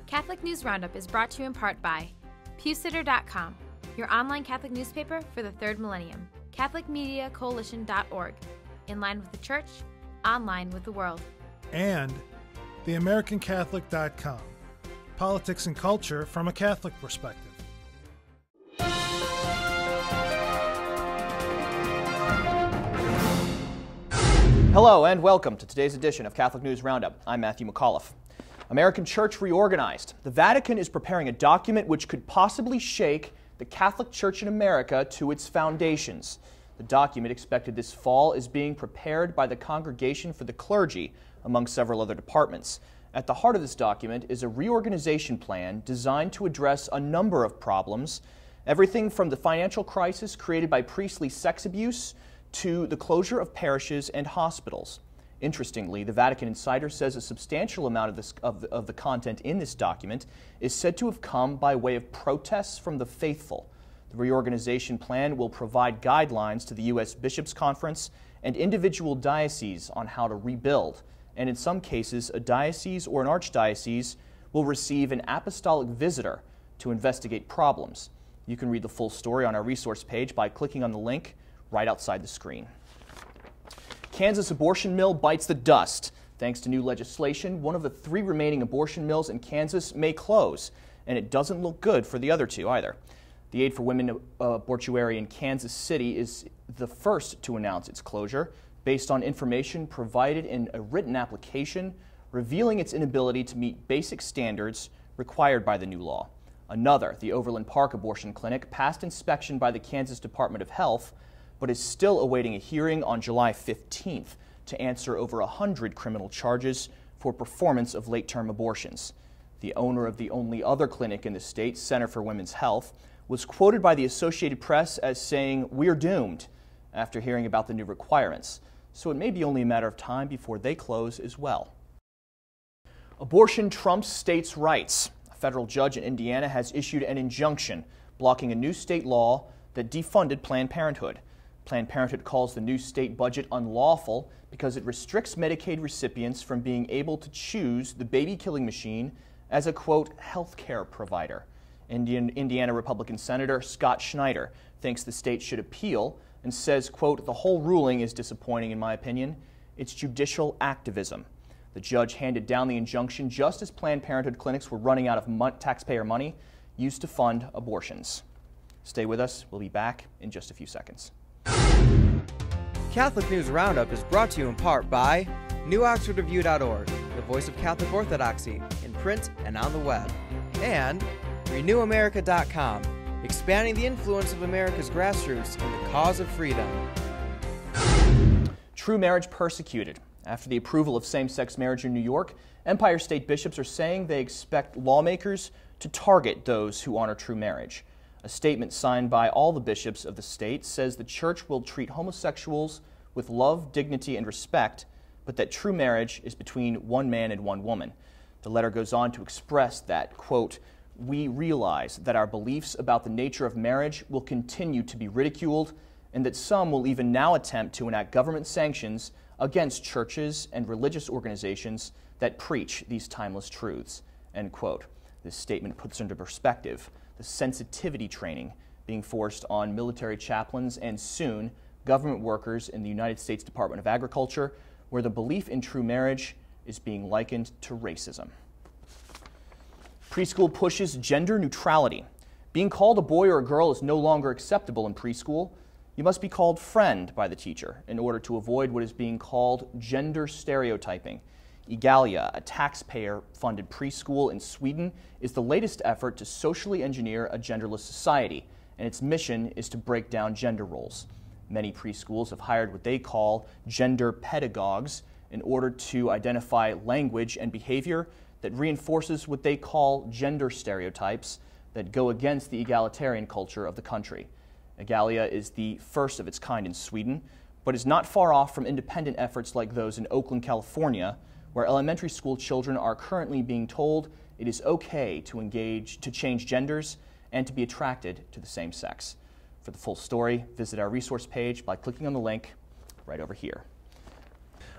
Catholic News Roundup is brought to you in part by PewSitter.com, your online Catholic newspaper for the third millennium, CatholicMediaCoalition.org, in line with the Church, online with the world. And TheAmericanCatholic.com, politics and culture from a Catholic perspective. Hello and welcome to today's edition of Catholic News Roundup. I'm Matthew McAuliffe. American Church Reorganized. The Vatican is preparing a document which could possibly shake the Catholic Church in America to its foundations. The document, expected this fall, is being prepared by the Congregation for the Clergy, among several other departments. At the heart of this document is a reorganization plan designed to address a number of problems, everything from the financial crisis created by priestly sex abuse to the closure of parishes and hospitals. Interestingly, the Vatican Insider says a substantial amount of the content in this document is said to have come by way of protests from the faithful. The reorganization plan will provide guidelines to the U.S. Bishops' Conference and individual dioceses on how to rebuild, and in some cases, a diocese or an archdiocese will receive an apostolic visitor to investigate problems. You can read the full story on our resource page by clicking on the link right outside the screen. Kansas abortion mill bites the dust. Thanks to new legislation, one of the 3 remaining abortion mills in Kansas may close, and it doesn't look good for the other 2 either. The Aid for Women Abortuary in Kansas City is the first to announce its closure, based on information provided in a written application revealing its inability to meet basic standards required by the new law. Another, the Overland Park Abortion Clinic, passed inspection by the Kansas Department of Health, but is still awaiting a hearing on July 15th to answer over 100 criminal charges for performance of late-term abortions. The owner of the only other clinic in the state, Center for Women's Health, was quoted by the Associated Press as saying, "We're doomed," after hearing about the new requirements. So it may be only a matter of time before they close as well. Abortion trumps states' rights. A federal judge in Indiana has issued an injunction blocking a new state law that defunded Planned Parenthood. Planned Parenthood calls the new state budget unlawful because it restricts Medicaid recipients from being able to choose the baby-killing machine as a, quote, health care provider. Indiana Republican Senator Scott Schneider thinks the state should appeal and says, quote, "The whole ruling is disappointing in my opinion. It's judicial activism." The judge handed down the injunction just as Planned Parenthood clinics were running out of taxpayer money used to fund abortions. Stay with us. We'll be back in just a few seconds. Catholic News Roundup is brought to you in part by NewOxfordReview.org, the voice of Catholic Orthodoxy, in print and on the web, and RenewAmerica.com, expanding the influence of America's grassroots in the cause of freedom. True marriage persecuted. After the approval of same-sex marriage in New York, Empire State bishops are saying they expect lawmakers to target those who honor true marriage. A statement signed by all the bishops of the state says the church will treat homosexuals with love, dignity, and respect, but that true marriage is between one man and one woman. The letter goes on to express that, quote, "We realize that our beliefs about the nature of marriage will continue to be ridiculed, and that some will even now attempt to enact government sanctions against churches and religious organizations that preach these timeless truths," end quote. This statement puts into perspective the sensitivity training being forced on military chaplains and soon government workers in the United States Department of Agriculture, where the belief in true marriage is being likened to racism. Preschool pushes gender neutrality. Being called a boy or a girl is no longer acceptable in preschool. You must be called friend by the teacher in order to avoid what is being called gender stereotyping. Igalia, a taxpayer-funded preschool in Sweden, is the latest effort to socially engineer a genderless society, and its mission is to break down gender roles. Many preschools have hired what they call gender pedagogues in order to identify language and behavior that reinforces what they call gender stereotypes that go against the egalitarian culture of the country. Igalia is the first of its kind in Sweden, but is not far off from independent efforts like those in Oakland, California, where elementary school children are currently being told it is okay to change genders and to be attracted to the same sex. For the full story, visit our resource page by clicking on the link right over here.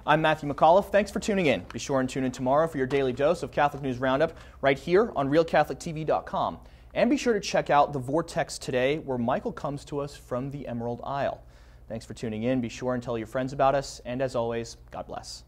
I'm Matthew McAuliffe. Thanks for tuning in. Be sure and tune in tomorrow for your daily dose of Catholic News Roundup right here on RealCatholicTV.com. And be sure to check out The Vortex today, where Michael comes to us from the Emerald Isle. Thanks for tuning in. Be sure and tell your friends about us. And as always, God bless.